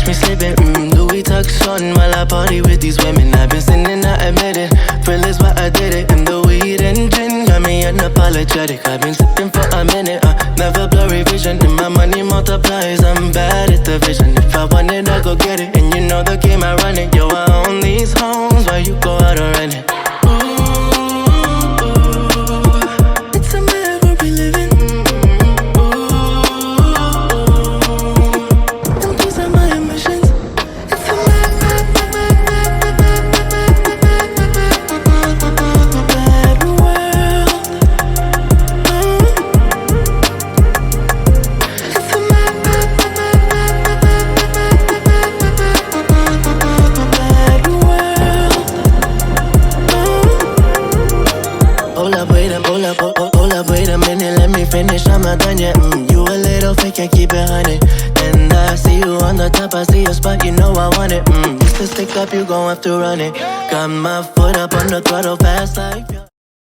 me slipping. Louis tucks on while I party with these women. I've been sinning, I admit it. Thrill is why I did it. And the weed and gin got me unapologetic. I've been sipping for a minute. Never blurry vision. And my money multiplies. I'm bad at the vision. If I want it, I go get it. And you know the game I run it. Yo, I own these homes while you go out and rent it. Hold up, wait a minute, let me finish, I'm not done yet. You a little fake, can't keep it 100. And I see you on the top, I see your spot, you know I want it. Just to stick up, you gon' have to run it. Got my foot up on the throttle, fast life.